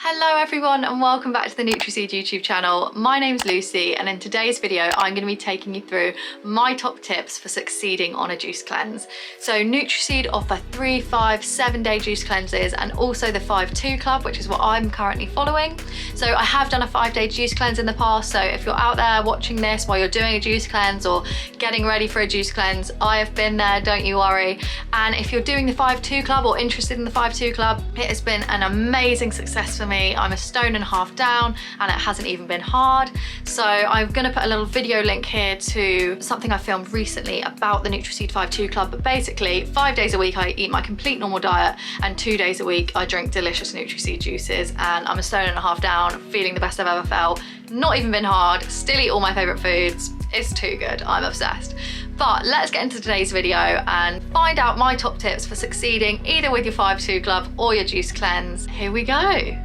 Hello everyone and welcome back to the Nutriseed YouTube channel. My name's Lucy and in today's video I'm going to be taking you through my top tips for succeeding on a juice cleanse. So Nutriseed offer 3, 5, 7-day juice cleanses and also the 5-2 club, which is what I'm currently following. So I have done a 5-day juice cleanse in the past, so if you're out there watching this while you're doing a juice cleanse or getting ready for a juice cleanse, I have been there, don't you worry. And if you're doing the 5-2 club or interested in the 5-2 club, it has been an amazing success for me. I'm a stone and a half down and it hasn't even been hard. So I'm going to put a little video link here to something I filmed recently about the Nutriseed 5-2 club. But basically 5 days a week I eat my complete normal diet and 2 days a week I drink delicious Nutriseed juices, and I'm a stone and a half down, feeling the best I've ever felt. Not even been hard, still eat all my favorite foods. It's too good, I'm obsessed. But let's get into today's video and find out my top tips for succeeding either with your 5-2 club or your juice cleanse. Here we go.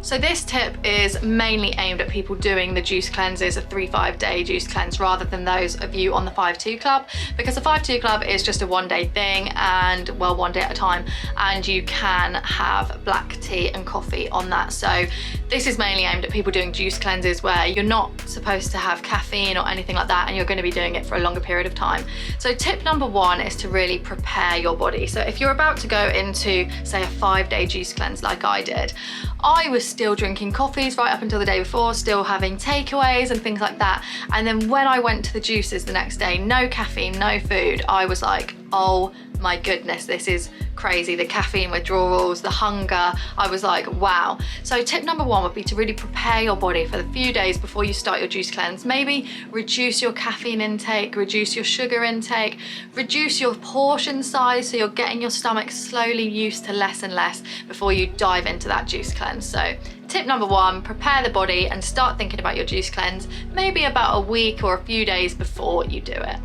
So this tip is mainly aimed at people doing the juice cleanses, a 3-5 day juice cleanse, rather than those of you on the 5-2 club, because the 5-2 club is just a 1-day thing and, well, 1 day at a time, and you can have black tea and coffee on that. So this is mainly aimed at people doing juice cleanses where you're not supposed to have caffeine or anything like that, and you're going to be doing it for a longer period of time. So tip number 1 is to really prepare your body. So if you're about to go into, say, a 5-day juice cleanse like I did, I was still drinking coffees right up until the day before, still having takeaways and things like that. And then when I went to the juices the next day, no caffeine, no food, I was like, oh my goodness, this is crazy. The caffeine withdrawals, the hunger, I was like, wow. So tip number 1 would be to really prepare your body for the few days before you start your juice cleanse. Maybe reduce your caffeine intake, reduce your sugar intake, reduce your portion size so you're getting your stomach slowly used to less and less before you dive into that juice cleanse. So tip number 1, prepare the body and start thinking about your juice cleanse maybe about a week or a few days before you do it.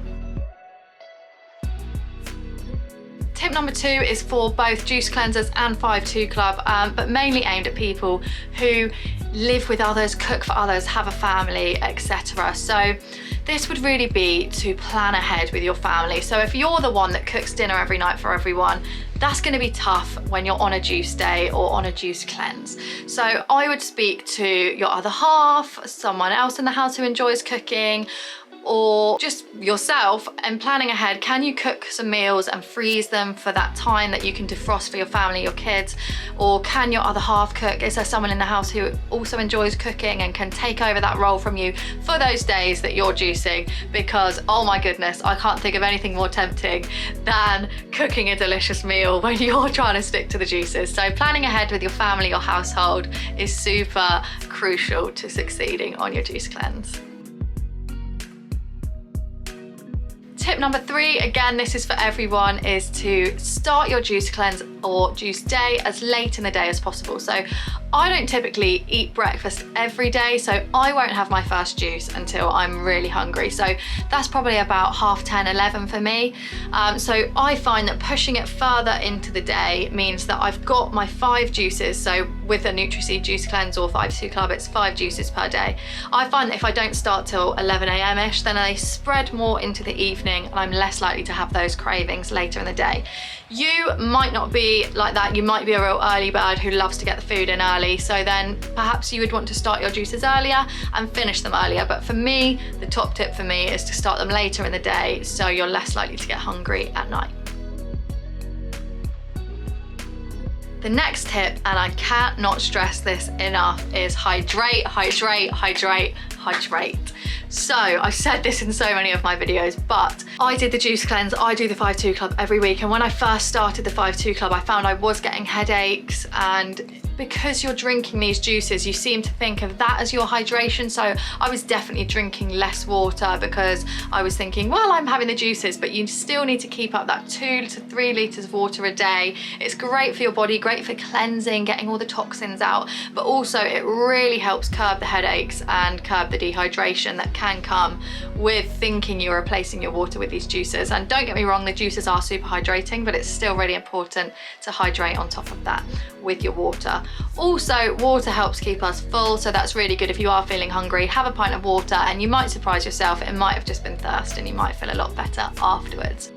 Tip number 2 is for both juice cleansers and 5-2 club, but mainly aimed at people who live with others, cook for others, have a family, etc. So this would really be to plan ahead with your family. So if you're the one that cooks dinner every night for everyone, that's going to be tough when you're on a juice day or on a juice cleanse. So I would speak to your other half, someone else in the house who enjoys cooking, or just yourself, and planning ahead. Can you cook some meals and freeze them for that time that you can defrost for your family, your kids? Or can your other half cook? Is there someone in the house who also enjoys cooking and can take over that role from you for those days that you're juicing? Because oh my goodness, I can't think of anything more tempting than cooking a delicious meal when you're trying to stick to the juices. So planning ahead with your family, your household is super crucial to succeeding on your juice cleanse. Tip number 3, again, this is for everyone, is to start your juice cleanse or juice day as late in the day as possible. So I don't typically eat breakfast every day, so I won't have my first juice until I'm really hungry. So that's probably about 10:30, 11 for me. So I find that pushing it further into the day means that I've got my 5 juices. So with a Nutriseed juice cleanse or 5-2 club, it's 5 juices per day. I find that if I don't start till 11 a.m.-ish, then they spread more into the evening and I'm less likely to have those cravings later in the day. You might not be like that. You might be a real early bird who loves to get the food in early. So then perhaps you would want to start your juices earlier and finish them earlier. But for me, the top tip for me is to start them later in the day so you're less likely to get hungry at night. The next tip, and I cannot stress this enough, is hydrate, hydrate, hydrate, hydrate. So I've said this in so many of my videos, but I did the juice cleanse, I do the 5-2 club every week, and when I first started the 5-2 club, I found I was getting headaches, and because you're drinking these juices, you seem to think of that as your hydration. So I was definitely drinking less water because I was thinking, well, I'm having the juices, but you still need to keep up that 2 to 3 litres of water a day. It's great for your body, great for cleansing, getting all the toxins out, but also it really helps curb the headaches and curb the dehydration that can come with thinking you're replacing your water with these juices. And don't get me wrong, the juices are super hydrating, but it's still really important to hydrate on top of that with your water. Also, water helps keep us full, so that's really good. If you are feeling hungry, have a pint of water and you might surprise yourself. It might have just been thirst and you might feel a lot better afterwards.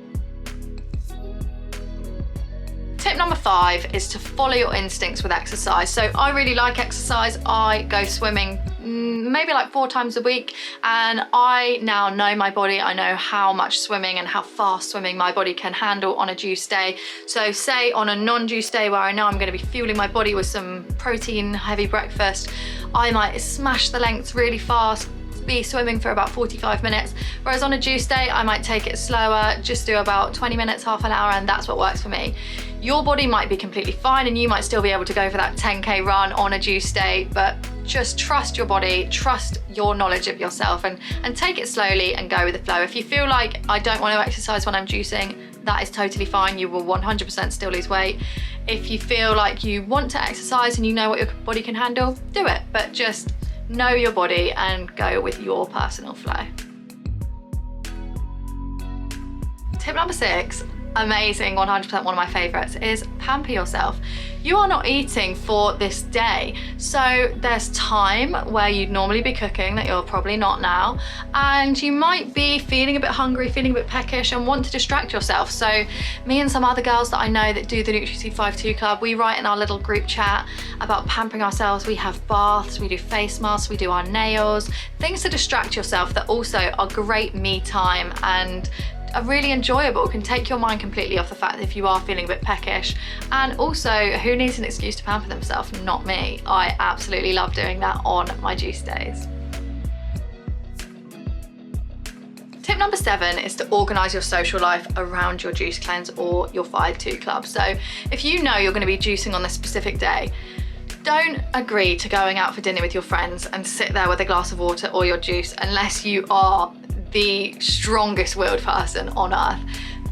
Tip number 5 is to follow your instincts with exercise. So I really like exercise. I go swimming maybe like 4 times a week, and I now know my body. I know how much swimming and how fast swimming my body can handle on a juice day. So say on a non-juice day where I know I'm going to be fueling my body with some protein heavy breakfast, I might smash the lengths really fast, be swimming for about 45 minutes, whereas on a juice day I might take it slower, just do about 20 minutes, half an hour, and that's what works for me. Your body might be completely fine and you might still be able to go for that 10k run on a juice day, but just trust your body, trust your knowledge of yourself, and take it slowly and go with the flow. If you feel like I don't want to exercise when I'm juicing, that is totally fine. You will 100% still lose weight. If you feel like you want to exercise and you know what your body can handle, do it, but just know your body and go with your personal flow. Tip number 6, amazing, 100% one of my favorites, is pamper yourself. You are not eating for this day, so there's time where you'd normally be cooking that you're probably not now, and you might be feeling a bit hungry, feeling a bit peckish, and want to distract yourself. So me and some other girls that I know that do the Nutriseed 5-2 Club, we write in our little group chat about pampering ourselves. We have baths, we do face masks, we do our nails, things to distract yourself that also are great me time and are really enjoyable, can take your mind completely off the fact that if you are feeling a bit peckish. And also, who needs an excuse to pamper themselves? Not me. I absolutely love doing that on my juice days. Tip number 7 is to organise your social life around your juice cleanse or your 5-2 club. So if you know you're going to be juicing on this specific day, don't agree to going out for dinner with your friends and sit there with a glass of water or your juice unless you are the strongest willed person on earth.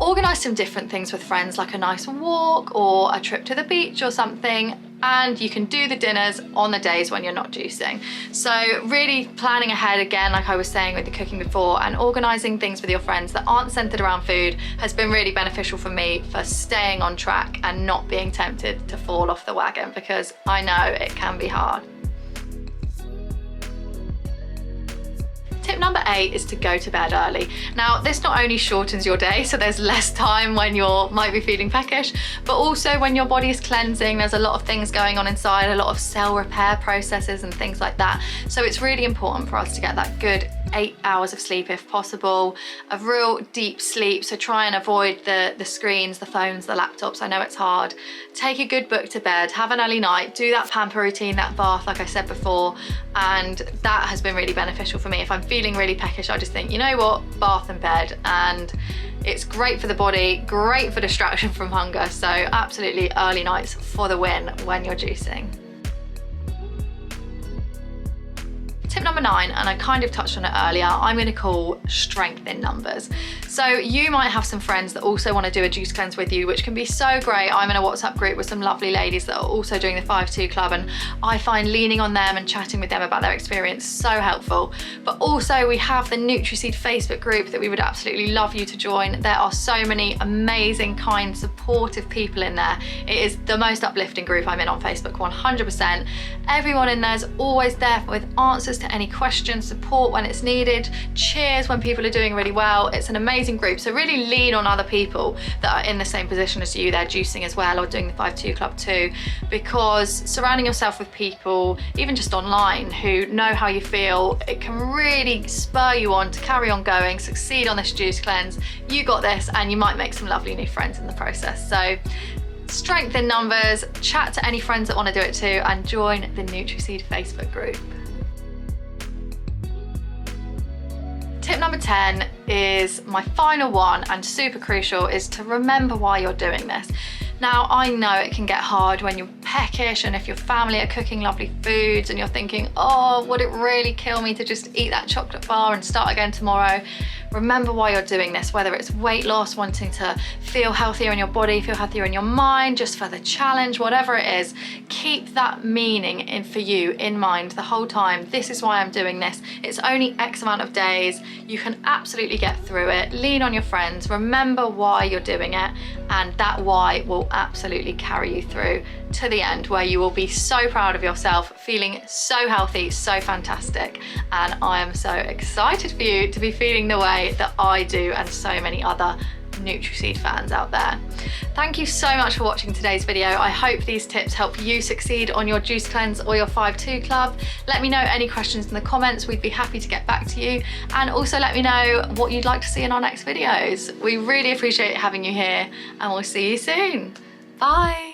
Organise some different things with friends, like a nice walk or a trip to the beach or something, and you can do the dinners on the days when you're not juicing. So really planning ahead, again, like I was saying with the cooking before, and organising things with your friends that aren't centred around food has been really beneficial for me for staying on track and not being tempted to fall off the wagon, because I know it can be hard. Tip number 8 is to go to bed early. Now, this not only shortens your day, so there's less time when you might be feeling peckish, but also when your body is cleansing, there's a lot of things going on inside, a lot of cell repair processes and things like that. So it's really important for us to get that good 8 hours of sleep if possible, a real deep sleep. So try and avoid the screens, the phones, the laptops. I know it's hard. Take a good book to bed, have an early night, do that pamper routine, that bath, like I said before, and that has been really beneficial for me. If I'm feeling really peckish, I just think, you know what, bath and bed, and it's great for the body, great for distraction from hunger. So absolutely early nights for the win when you're juicing. Tip number 9, and I kind of touched on it earlier, I'm going to call strength in numbers. So you might have some friends that also want to do a juice cleanse with you, which can be so great. I'm in a WhatsApp group with some lovely ladies that are also doing the 5-2 Club, and I find leaning on them and chatting with them about their experience so helpful. But also we have the Nutriseed Facebook group that we would absolutely love you to join. There are so many amazing, kind, supportive people in there. It is the most uplifting group I'm in on Facebook, 100%. Everyone in there's always there with answers to any questions, support when it's needed, cheers when people are doing really well. It's an amazing group, so really lean on other people that are in the same position as you. They're juicing as well or doing the 5-2 Club too, because surrounding yourself with people, even just online, who know how you feel, it can really spur you on to carry on going, succeed on this juice cleanse. You got this, and you might make some lovely new friends in the process. So strength in numbers, chat to any friends that want to do it too, and join the Nutriseed Facebook group. Tip number 10 is my final one, and super crucial, is to remember why you're doing this. Now, I know it can get hard when you're peckish and if your family are cooking lovely foods and you're thinking, oh, would it really kill me to just eat that chocolate bar and start again tomorrow? Remember why you're doing this, whether it's weight loss, wanting to feel healthier in your body, feel healthier in your mind, just for the challenge, whatever it is. Keep that meaning in for you in mind the whole time. This is why I'm doing this. It's only X amount of days. You can absolutely get through it. Lean on your friends. Remember why you're doing it, and that why will absolutely carry you through to the end, where you will be so proud of yourself, feeling so healthy, so fantastic. And I am so excited for you to be feeling the way that I do, and so many other Nutriseed fans out there. Thank you so much for watching today's video. I hope these tips help you succeed on your juice cleanse or your 5-2 club. Let me know any questions in the comments. We'd be happy to get back to you. And also let me know what you'd like to see in our next videos. We really appreciate having you here, and we'll see you soon. Bye.